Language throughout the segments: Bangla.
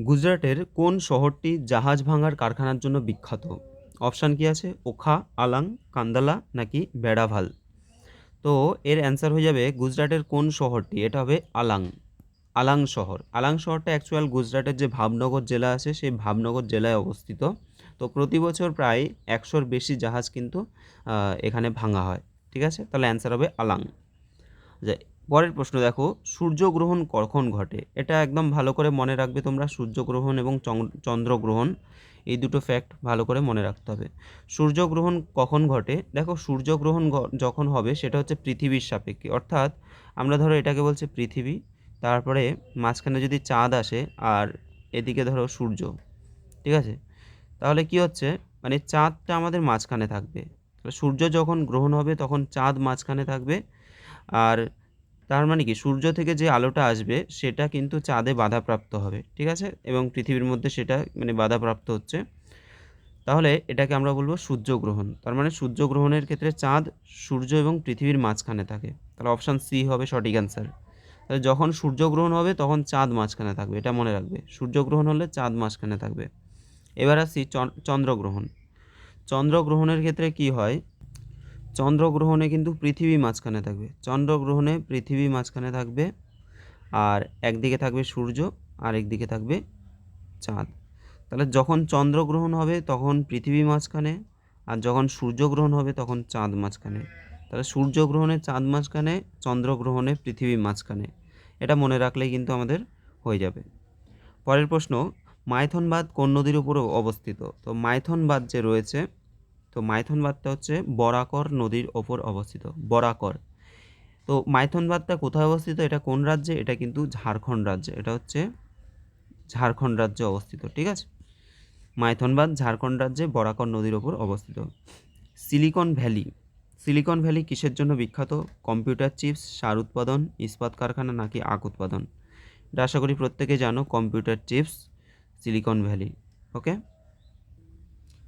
গুজরাটের কোন শহরটি জাহাজ ভাঙার কারখানার জন্য বিখ্যাত? অপশান কি আছে? ওখা, আলাং, কান্দালা নাকি বেড়াভাল? তো এর অ্যান্সার হয়ে যাবে গুজরাটের কোন শহরটি, এটা হবে আলাং। আলাং শহর, আলাং শহরটা অ্যাকচুয়াল গুজরাটের যে ভাবনগর জেলা আছে সেই ভাবনগর জেলায় অবস্থিত। তো প্রতি বছর প্রায় 100-র বেশি জাহাজ কিন্তু এখানে ভাঙা হয়। ঠিক আছে, তাহলে অ্যান্সার হবে আলাং। যে পরের প্রশ্ন দেখো, সূর্যগ্রহণ কখন ঘটে? এটা একদম ভালো করে মনে রাখবে তোমরা, সূর্যগ্রহণ এবং চন্দ্রগ্রহণ এই দুটো ফ্যাক্ট ভালো করে মনে রাখতে হবে। সূর্যগ্রহণ কখন ঘটে? দেখো, সূর্যগ্রহণ যখন হবে সেটা হচ্ছে পৃথিবীর সাপেক্ষে, অর্থাৎ আমরা ধরো এটাকে বলছে পৃথিবী, তারপরে মাঝখানে যদি চাঁদ আসে আর এদিকে ধরো সূর্য। ঠিক আছে, তাহলে কি হচ্ছে, মানে চাঁদটা আমাদের মাঝখানে থাকবে। সূর্য যখন গ্রহণ হবে তখন চাঁদ মাঝখানে থাকবে, আর তার মানে কি সূর্য থেকে যে আলোটা আসবে সেটা কিন্তু চাঁদে বাধাপ্রাপ্ত হবে। ঠিক আছে, এবং পৃথিবীর মধ্যে সেটা মানে বাধাপ্রাপ্ত হচ্ছে, তাহলে এটাকে আমরা বলবো সূর্যগ্রহণ। তার মানে সূর্যগ্রহণের ক্ষেত্রে চাঁদ, সূর্য এবং পৃথিবীর মাঝখানে থাকে, তাহলে অপশান সি হবে সঠিক অ্যান্সার। তাহলে যখন সূর্যগ্রহণ হবে তখন চাঁদ মাঝখানে থাকবে, এটা মনে রাখবে, সূর্যগ্রহণ হলে চাঁদ মাঝখানে থাকবে। এবার আসছি চন্দ্রগ্রহণ। চন্দ্রগ্রহণের ক্ষেত্রে কি হয়, চন্দ্রগ্রহণে কিন্তু পৃথিবী মাঝখানে থাকবে, চন্দ্রগ্রহণে পৃথিবী মাঝখানে থাকবে, আর একদিকে থাকবে সূর্য আর একদিকে থাকবে চাঁদ। তাহলে যখন চন্দ্রগ্রহণ হবে তখন পৃথিবী মাঝখানে, আর যখন সূর্যগ্রহণ হবে তখন চাঁদ মাঝখানে। তাহলে সূর্যগ্রহণে চাঁদ মাঝখানে, চন্দ্রগ্রহণে পৃথিবী মাঝখানে, এটা মনে রাখলেই কিন্তু আমাদের হয়ে যাবে। পরের প্রশ্ন, মাইথন বাঁধ কোন নদীর উপর অবস্থিত? তো মাইথন বাঁধ যে রয়েছে, তো মাইথন বাঁধটা হচ্ছে বরাকর নদীর ওপর অবস্থিত, বরাকর। তো মাইথন বাঁধটা কোথায় অবস্থিত, এটা কোন রাজ্যে? এটা কিন্তু ঝাড়খণ্ড রাজ্যে, এটা হচ্ছে ঝাড়খণ্ড রাজ্যে অবস্থিত। ঠিক আছে, মাইথন বাঁধ ঝাড়খণ্ড রাজ্যে বরাকর নদীর ওপর অবস্থিত। সিলিকন ভ্যালি, সিলিকন ভ্যালি কিসের জন্য বিখ্যাত? কম্পিউটার চিপস, সার উৎপাদন, ইস্পাত কারখানা নাকি আখ উৎপাদন? এটা আশা করি প্রত্যেকে জানো, কম্পিউটার চিপস, সিলিকন ভ্যালি। ওকে,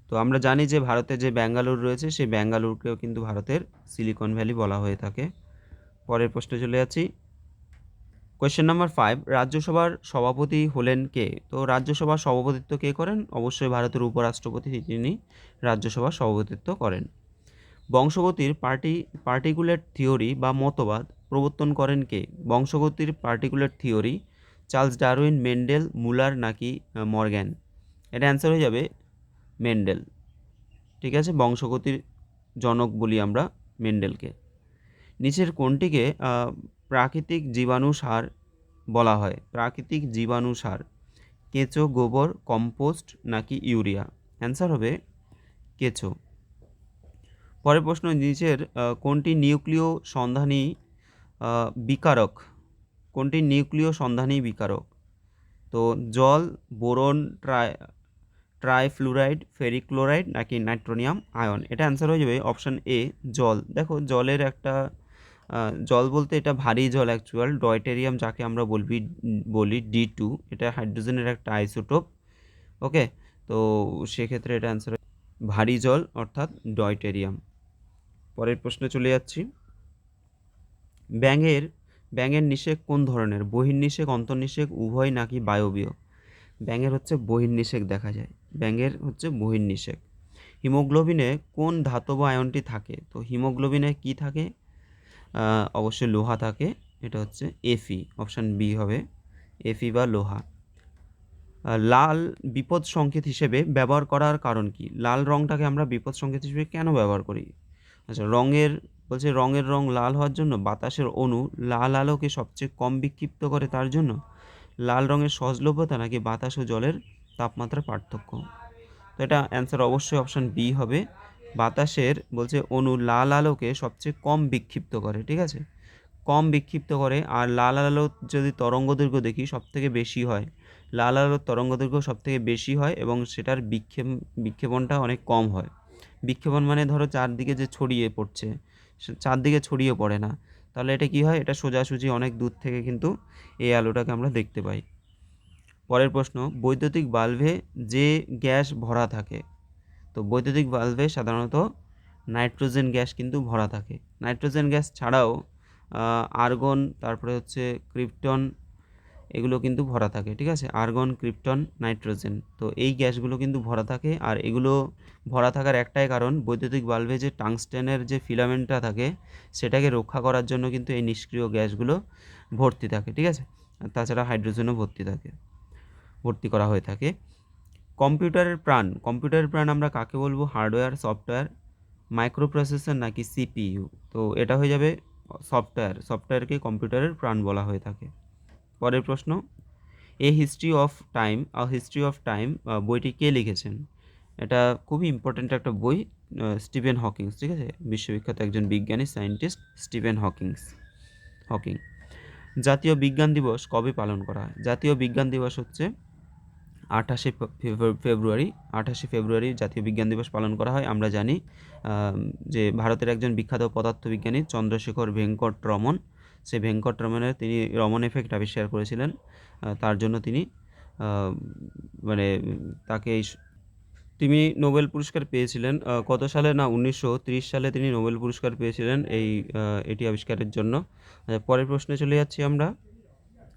তো আমরা জানি যে ভারতে যে ব্যাঙ্গালোর রয়েছে সেই ব্যাঙ্গালোরকেও কিন্তু ভারতের সিলিকন ভ্যালি বলা হয়ে থাকে। পরের প্রশ্নে চলে যাচ্ছি। কোয়েশ্চেন নাম্বার 5, রাজ্যসভার সভাপতি হলেন কে? তো রাজ্যসভার সভাপতিত্ব কে করেন? অবশ্যই ভারতের উপরাষ্ট্রপতি, তিনি রাজ্যসভার সভাপতিত্ব করেন। বংশগতির পার্টিকুলেট থিওরি বা মতবাদ প্রবর্তন করেন কে? বংশগতির particulate theory Charles Darwin, Mendel, Muller নাকি মর্গ্যান? এটা অ্যান্সার হয়ে যাবে মেন্ডেল। ঠিক আছে, বংশগতির জনক বলি আমরা মেন্ডেলকে। নিচের কোনটিকে প্রাকৃতিক জীবাণু সার বলা হয়? প্রাকৃতিক জীবাণু সার, কেঁচো, গোবর, কম্পোস্ট নাকি ইউরিয়া? অ্যান্সার হবে কেঁচো। পরের প্রশ্ন, নিচের কোনটি নিউক্লিয় সন্ধানী বিকারক? কোনটি নিউক্লিয় সন্ধানী বিকারক? তো জল, বোরন, ট্রাইফ্লুরাইড, ফেরিক ক্লোরাইড নাকি নাইট্রোনিয়াম আয়ন? এটা অ্যান্সার হয়ে যাবে অপশান এ, জল। দেখো জলের একটা জল বলতে এটা ভারী জল অ্যাকচুয়াল, ডয়টেরিয়াম যাকে আমরা বলি D2, এটা হাইড্রোজেনের একটা আইসোটোপ। ওকে, তো সেক্ষেত্রে এটা অ্যান্সার ভারী জল অর্থাৎ ডয়টেরিয়াম। পরের প্রশ্নে চলে যাচ্ছি। ব্যাঙের ব্যাঙের নিষেক কোন ধরনের? বহির্নিষেক, অন্তর্নিষেক, উভয় নাকি বায়বীয়? ব্যাঙের হচ্ছে বহির্নিষেক দেখা যায়, ব্যাঙের হচ্ছে বহির্নিষেক। হিমোগ্লোবিনে কোন ধাতব আয়নটি থাকে? তো হিমোগ্লোবিনে কি থাকে? অবশ্যই লোহা থাকে, এটা হচ্ছে Fe, অপশান বি হবে Fe বা লোহা। লাল বিপদ সংকেত হিসেবে ব্যবহার করার কারণ কি? লাল রঙটাকে আমরা বিপদ সংকেত হিসেবে কেন ব্যবহার করি? আচ্ছা, রঙের রং লাল হওয়ার জন্য, বাতাসের অণু লাল আলোকে সবচেয়ে কম বিক্ষিপ্ত করে তার জন্য, লাল রঙের সহজলভ্যতা নাকি বাতাস ও জলের তাপমাত্রার পার্থক্য? তো এটা অ্যান্সার অবশ্যই অপশান বি হবে, বাতাসের অণু লাল আলোকে সবচেয়ে কম বিক্ষিপ্ত করে। ঠিক আছে, কম বিক্ষিপ্ত করে, আর লাল আলোর যদি তরঙ্গদৈর্ঘ্য দেখি সবথেকে বেশি হয়, লাল আলোর তরঙ্গদৈর্ঘ্য সবথেকে বেশি হয় এবং সেটার বিক্ষেপণটা অনেক কম হয়। বিক্ষেপণ মানে ধরো চারদিকে যে ছড়িয়ে পড়ছে, চারদিকে ছড়িয়ে পড়ে না, তাহলে এটা কি হয়, এটা সোজাসুজি অনেক দূর থেকে কিন্তু এই আলোটাকে আমরা দেখতে পাই। পরের প্রশ্ন, বৈদ্যুতিক বাল্বে যে গ্যাস ভরা থাকে, তো বৈদ্যুতিক বাল্বে সাধারণত নাইট্রোজেন গ্যাস কিন্তু ভরা থাকে। নাইট্রোজেন গ্যাস ছাড়াও আর্গন, তারপরে হচ্ছে ক্রিপ্টন, এগুলো কিন্তু ভরা থাকে, ঠিক আছে? Argon, krypton, nitrogen. তো এই গ্যাসগুলো কিন্তু ভরা থাকে, আর এগুলো ভরা থাকার একটাই কারণ, বৈদ্যুতিক বাল্বে যে টাংস্টেনের যে ফিলামেন্টটা থাকে সেটাকে রক্ষা করার জন্য কিন্তু এই নিষ্ক্রিয় গ্যাসগুলো ভর্তি থাকে, ঠিক আছে? আর তাছাড়া হাইড্রোজেনও ভর্তি করা হয়ে থাকে। কম্পিউটারের প্রাণ আমরা কাকে বলবো? হার্ডওয়্যার, সফটওয়্যার, মাইক্রো প্রসেসর নাকি সিপিইউ? তো এটা হয়ে যাবে সফটওয়্যারকে কম্পিউটারের প্রাণ বলা হয়ে থাকে। পরের প্রশ্ন, হিস্ট্রি অফ টাইম বইটি কে লিখেছেন? এটা খুবই ইম্পর্ট্যান্ট একটা বই, স্টিফেন হকিংস, ঠিক আছে? বিশ্ববিখ্যাত একজন বিজ্ঞানী, সায়েন্টিস্ট স্টিফেন হকিং। জাতীয় বিজ্ঞান দিবস কবে পালন করা হয়? জাতীয় বিজ্ঞান দিবস হচ্ছে 28শে ফেব্রুয়ারি জাতীয় বিজ্ঞান দিবস পালন করা হয়। আমরা জানি যে ভারতের একজন বিখ্যাত পদার্থবিজ্ঞানী চন্দ্রশেখর ভেঙ্কট রমন, সেই তিনি রমন এফেক্ট আবিষ্কার করেছিলেন। তার জন্য তিনি মানে তাকে তিনি নোবেল পুরস্কার পেয়েছিলেন। কত সালে? না, 1930 সালে তিনি নোবেল পুরস্কার পেয়েছিলেন এটি আবিষ্কারের জন্য। পরের প্রশ্নে চলে যাচ্ছি আমরা।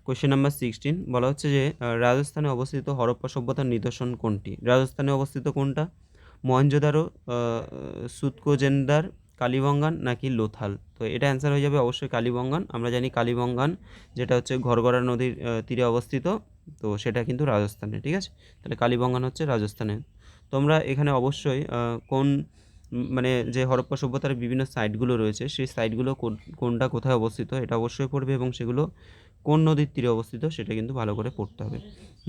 কোয়েশ্চেন নাম্বার 16 বলা হচ্ছে যে রাজস্থানে অবস্থিত হরপ্পা সভ্যতার নিদর্শন কোনটি? রাজস্থানে অবস্থিত কোনটা? মহেঞ্জোদারো, সুতকোজেনদার, কালীবঙ্গান নাকি লোথাল? তো এটা অ্যান্সার হয়ে যাবে অবশ্যই কালীবঙ্গান। আমরা জানি কালীবঙ্গান যেটা হচ্ছে ঘরগড়া নদীর তীরে অবস্থিত, তো সেটা কিন্তু রাজস্থানে, ঠিক আছে? তাহলে কালীবঙ্গান হচ্ছে রাজস্থানে। তোমরা এখানে অবশ্যই মানে যে হরপ্পা সভ্যতার বিভিন্ন সাইটগুলো রয়েছে সেই সাইটগুলো কোনটা কোথায় অবস্থিত এটা অবশ্যই পড়বে, এবং সেগুলো কোন নদীর তীরে অবস্থিত সেটা কিন্তু ভালো করে পড়তে হবে।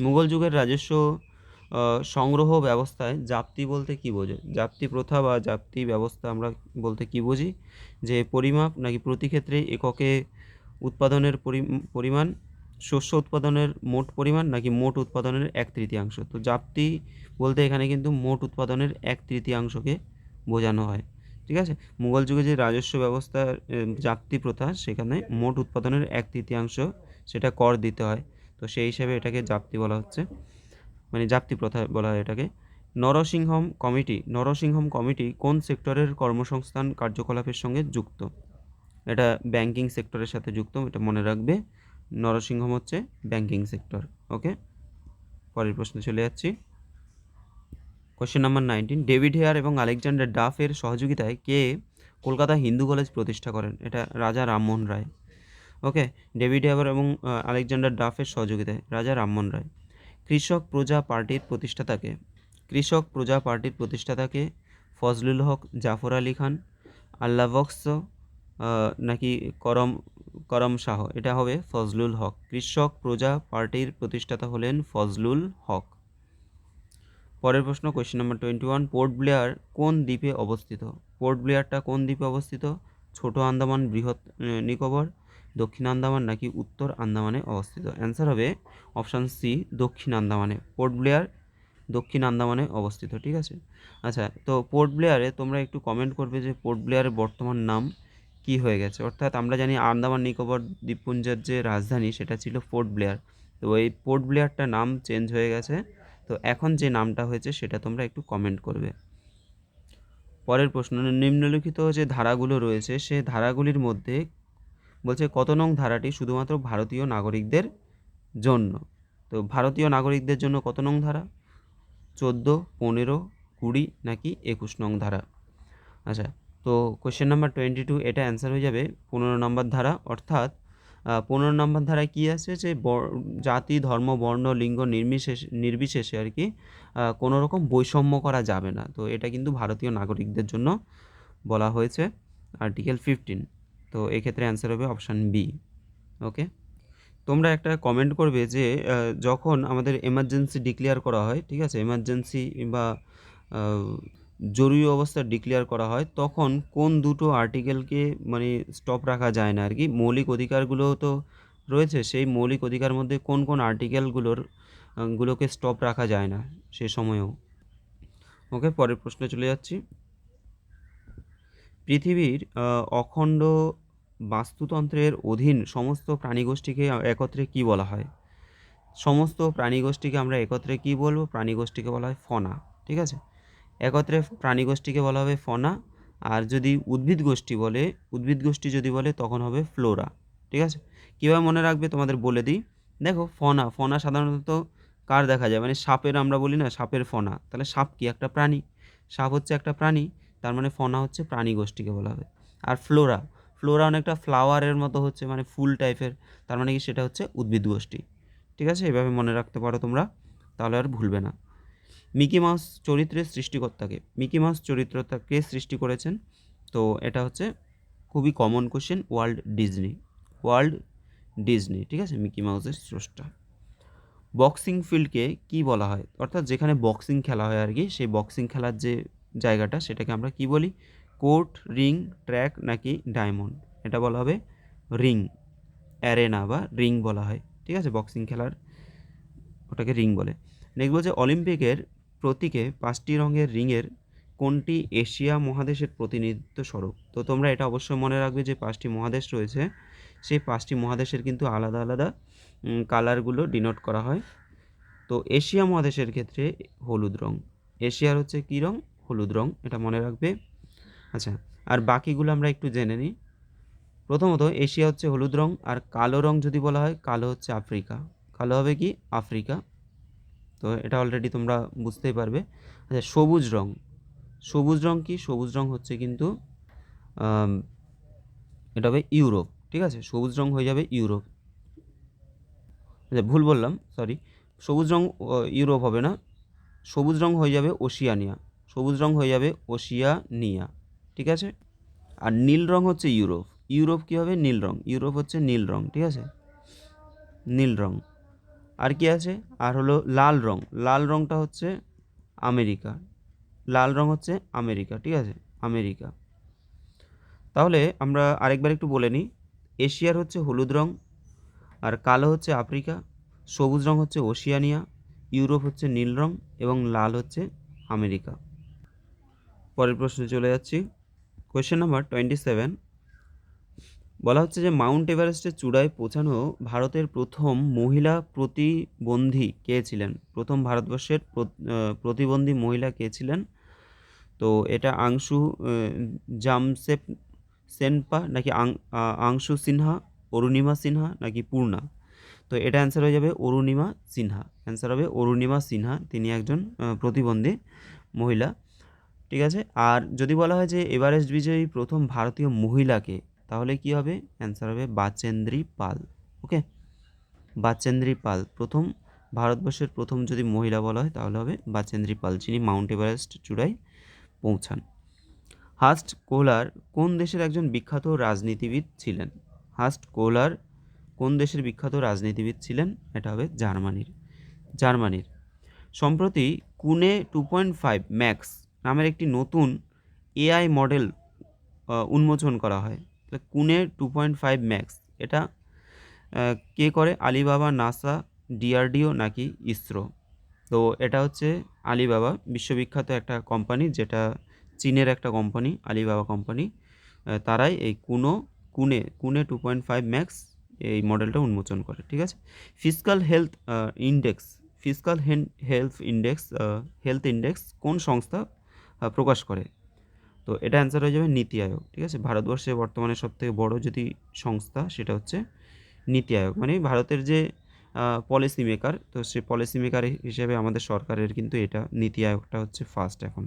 মুঘল যুগের রাজস্ব সংগ্রহ ব্যবস্থায় জাপ্তি বলতে কী বোঝো? জাপ্তি প্রথা বা জাপ্তি ব্যবস্থা আমরা বলতে কী বুঝি? যে পরিমাপ নাকি প্রতি ক্ষেত্রে এককে উৎপাদনের পরিমাণ, শস্য উৎপাদনের মোট পরিমাণ নাকি মোট উৎপাদনের 1/3। তো জাপ্তি বলতে এখানে কিন্তু মোট উৎপাদনের 1/3কে বোঝানো হয়, ঠিক আছে? মুঘল যুগে যে রাজস্ব ব্যবস্থার জাপ্তি প্রথা, সেখানে মোট উৎপাদনের 1/3 সেটা কর দিতে হয়। তো সেই হিসাবে এটাকে জাপ্তি বলা হচ্ছে, মানে জাপ্তি প্রথা বলা হয় এটাকে। নরসিংহম কমিটি কোন সেক্টরের কর্মসংস্থান কার্যকলাপের সঙ্গে যুক্ত? এটা ব্যাংকিং সেক্টরের সাথে যুক্ত, এটা মনে রাখবে। নরসিংহম হচ্ছে ব্যাংকিং সেক্টর। ওকে, পরের প্রশ্নে চলে যাচ্ছি। কোয়েশ্চেন নাম্বার 19, ডেভিড হেয়ার এবং আলেকজান্ডার ডাফের সহযোগিতায় কে কলকাতা হিন্দু কলেজ প্রতিষ্ঠা করেন? এটা রাজা রামমোহন রায়। ওকে, ডেভিড হেয়ার এবং আলেকজান্ডার ডাফের সহযোগিতায় রাজা রামমোহন রায়। কৃষক প্রজা পার্টির প্রতিষ্ঠাতাকে ফজলুল হক, জাফর আলী খান, আল্লাহ বক্স নাকি করম শাহ? এটা হবে ফজলুল হক। কৃষক প্রজা পার্টির প্রতিষ্ঠাতা হলেন ফজলুল হক। পরের প্রশ্ন, কোয়েশ্চেন নাম্বার 21, পোর্ট ব্লেয়ার কোন দ্বীপে অবস্থিত? পোর্ট ব্লেয়ারটা কোন দ্বীপে অবস্থিত? ছোট আন্দামান, বৃহৎ নিকোবর, দক্ষিণ আন্দামান নাকি উত্তর আন্দামানে অবস্থিত? অ্যান্সার হবে অপশান সি, দক্ষিণ আন্দামানে। পোর্ট ব্লেয়ার দক্ষিণ আন্দামানে অবস্থিত, ঠিক আছে? আচ্ছা, তো পোর্ট ব্লেয়ারে তোমরা একটু কমেন্ট করবে যে পোর্ট ব্লেয়ারের বর্তমান নাম কি হয়ে গেছে। অর্থাৎ আমরা জানি আন্দামান নিকোবর দ্বীপপুঞ্জের যে রাজধানী সেটা ছিল পোর্ট ব্লেয়ার, তো এই পোর্ট ব্লেয়ারটা নাম চেঞ্জ হয়ে গেছে। তো এখন যে নামটা হয়েছে সেটা তোমরা একটু কমেন্ট করবে। পরের প্রশ্ন, নিম্নলিখিত যে ধারাগুলো রয়েছে সে ধারাগুলির মধ্যে বলছে কত নং ধারাটি শুধুমাত্র ভারতীয় নাগরিকদের জন্য? তো ভারতীয় নাগরিকদের জন্য কত নং ধারা? 14, 15, 20 নাকি 21 নং ধারা? আচ্ছা, তো কোয়েশ্চেন নাম্বার 22, এটা অ্যান্সার হয়ে যাবে 15 নম্বর ধারা। অর্থাৎ 15 নম্বর ধারায় কী আছে যে জাতি, ধর্ম, বর্ণ, লিঙ্গ নির্বিশেষে আর কি কোনো রকম বৈষম্য করা যাবে না। তো এটা কিন্তু ভারতীয় নাগরিকদের জন্য বলা হয়েছে, আর্টিকেল 15। তো এক্ষেত্রে অ্যান্সার হবে অপশান বি। ওকে, তোমরা একটা কমেন্ট করবে যে যখন আমাদের এমার্জেন্সি ডিক্লেয়ার করা হয়, ঠিক আছে, এমার্জেন্সি বা জরুরি অবস্থা ডিক্লেয়ার করা হয়, তখন কোন দুটো আর্টিকেলকে মানে স্টপ রাখা যায় না আর কি? মৌলিক অধিকারগুলো তো রয়েছে, সেই মৌলিক অধিকার মধ্যে কোন কোন গুলোকে স্টপ রাখা যায় না সে সময়েও? ওকে, পরের প্রশ্নে চলে যাচ্ছি। পৃথিবীর অখণ্ড বাস্তুতন্ত্রের অধীন সমস্ত প্রাণীগোষ্ঠীকে একত্রে কি বলা হয়? সমস্ত প্রাণীগোষ্ঠীকে আমরা একত্রে কি বলবো? প্রাণীগোষ্ঠীকে বলা হয় ফনা, ঠিক আছে? একত্রে প্রাণীগোষ্ঠীকে বলা হবে ফনা। আর যদি উদ্ভিদ গোষ্ঠী যদি বলে তখন হবে ফ্লোরা, ঠিক আছে? কীভাবে মনে রাখবে তোমাদের বলে দিই। দেখো ফনা, ফনা সাধারণত কার দেখা যায়, মানে সাপের আমরা বলি না সাপের ফনা, তাহলে সাপ কি একটা প্রাণী, সাপ হচ্ছে একটা প্রাণী, তার মানে ফনা হচ্ছে প্রাণী গোষ্ঠীকে বলা হবে। আর ফ্লোরা, ফ্লোরা অনেকটা ফ্লাওয়ারের মতো হচ্ছে, মানে ফুল টাইপের, তার মানে কি সেটা হচ্ছে উদ্ভিদ গোষ্ঠী। ঠিক আছে, এভাবে মনে রাখতে পারো তোমরা, তাহলে আর ভুলবে না। মিকি মাউস চরিত্রের সৃষ্টিকর্তাকে, মিকি মাউস চরিত্রটাকে সৃষ্টি করেছেন, তো এটা হচ্ছে খুবই common question, world Disney, world Disney, ঠিক আছে, মিকি মাউসের স্রষ্টা। বক্সিং ফিল্ডকে কি বলা হয়, অর্থাৎ যেখানে বক্সিং খেলা হয় আর কি, সেই বক্সিং খেলার যে জায়গাটা সেটাকে আমরা কি বলি, কোর্ট, রিং, ট্র্যাক নাকি ডায়মন্ড, এটা বলা হবে রিং, অ্যারেনা বা রিং বলা হয়, ঠিক আছে, বক্সিং খেলার ওটাকে রিং বলে। নেক্সট বলছে অলিম্পিকের প্রতীকে 5টি রঙের রিংয়ের কোনটি এশিয়া মহাদেশের প্রতিনিধিত্ব স্বরূপ। তো তোমরা এটা অবশ্যই মনে রাখবে যে 5টি মহাদেশ রয়েছে, সেই 5টি মহাদেশের কিন্তু আলাদা আলাদা কালারগুলো ডিনোট করা হয়। তো এশিয়া মহাদেশের ক্ষেত্রে হলুদ রং, এশিয়ার হচ্ছে কী রং, হলুদ রং, এটা মনে রাখবে। আচ্ছা, আর বাকিগুলো আমরা একটু জেনে নিই। প্রথমত এশিয়া হচ্ছে হলুদ রং, আর কালো রং যদি বলা হয়, কালো হচ্ছে আফ্রিকা, কালো হবে কি আফ্রিকা, তো এটা অলরেডি তোমরা বুঝতেই পারবে। আচ্ছা, সবুজ রং, সবুজ রং কি, সবুজ রং হচ্ছে কিন্তু আম, এটা হবে ইউরোপ, ঠিক আছে, সবুজ রং হয়ে যাবে ইউরোপ। আচ্ছা, ভুল বললাম, সরি, সবুজ রং ইউরোপ হবে না, সবুজ রং হয়ে যাবে ওশিয়ানিয়া, সবুজ রং হয়ে যাবে ওশিয়ানিয়া, ঠিক আছে। আর নীল রং হচ্ছে ইউরোপ, ইউরোপ কী হবে, নীল রং, ইউরোপ হচ্ছে নীল রং, ঠিক আছে, নীল রং। আর কি আছে, আর হলো লাল রং, লাল রংটা হচ্ছে আমেরিকা, লাল রং হচ্ছে আমেরিকা, ঠিক আছে, আমেরিকা। তাহলে আমরা আরেকবার একটু বলে নিই, এশিয়ার হচ্ছে হলুদ রং, আর কালো হচ্ছে আফ্রিকা, সবুজ রং হচ্ছে ওশিয়ানিয়া, ইউরোপ হচ্ছে নীল রং, এবং লাল হচ্ছে আমেরিকা। পরের প্রশ্নে চলে যাচ্ছি, কোয়েশ্চেন নাম্বার 27। বলা হচ্ছে যে মাউন্ট এভারেস্টের চূড়ায় পৌঁছানো ভারতের প্রথম মহিলা প্রতিবন্ধী কে ছিলেন, প্রথম ভারতবর্ষের প্রতিবন্ধী মহিলা কে ছিলেন। তো এটা আংশু জামশেপ সেনপা নাকি আংশু সিনহা, অরুণিমা সিনহা নাকি পূর্ণা। তো এটা অ্যান্সার হয়ে যাবে অরুণিমা সিনহা, অ্যান্সার হবে অরুণিমা সিনহা, তিনি একজন প্রতিবন্ধী মহিলা, ঠিক আছে। আর যদি বলা হয় যে এভারেস্ট বিজয়ী প্রথম ভারতীয় মহিলাকে, তাহলে কি হবে, অ্যান্সার হবে বাচেন্দ্রী পাল, ওকে, বাচেন্দ্রী পাল, প্রথম ভারতবর্ষের প্রথম যদি মহিলা বলা হয় তাহলে হবে বাচেন্দ্রী পাল, যিনি মাউন্ট এভারেস্ট চূড়ায় পৌঁছান। হাস্ট কোহলার কোন দেশের একজন বিখ্যাত রাজনীতিবিদ ছিলেন, হাস্ট কোহলার কোন দেশের বিখ্যাত রাজনীতিবিদ ছিলেন, এটা হবে জার্মানির, জার্মানির। সম্প্রতি কুনে 2.5 ম্যাক্স নামের একটি নতুন এআই মডেল উন্মোচন করা হয়। তাহলে কুনে 2.5 ম্যাক্স এটা কে করে, আলিবাবা, নাসা, ডিআরডিও নাকি ইসরো। তো এটা হচ্ছে আলিবাবা, বিশ্ববিখ্যাত একটা কোম্পানি, যেটা চীনের একটা কোম্পানি, আলিবাবা কোম্পানি, তারাই এই কুনে কুনে 2.5 ম্যাক্স এই মডেলটা উন্মোচন করে, ঠিক আছে। Fiscal health index, fiscal health index কোন সংস্থা প্রকাশ করে। তো এটা অ্যান্সার হয়ে যাবে নীতি আয়োগ, ঠিক আছে, ভারতবর্ষে বর্তমানে সবথেকে বড় যদি সংস্থা সেটা হচ্ছে নীতি আয়োগ, মানে ভারতের যে পলিসি মেকার, তো সেই পলিসি মেকার হিসেবে আমাদের সরকারের কিন্তু এটা নীতি আয়োগটা হচ্ছে ফার্স্ট এখন।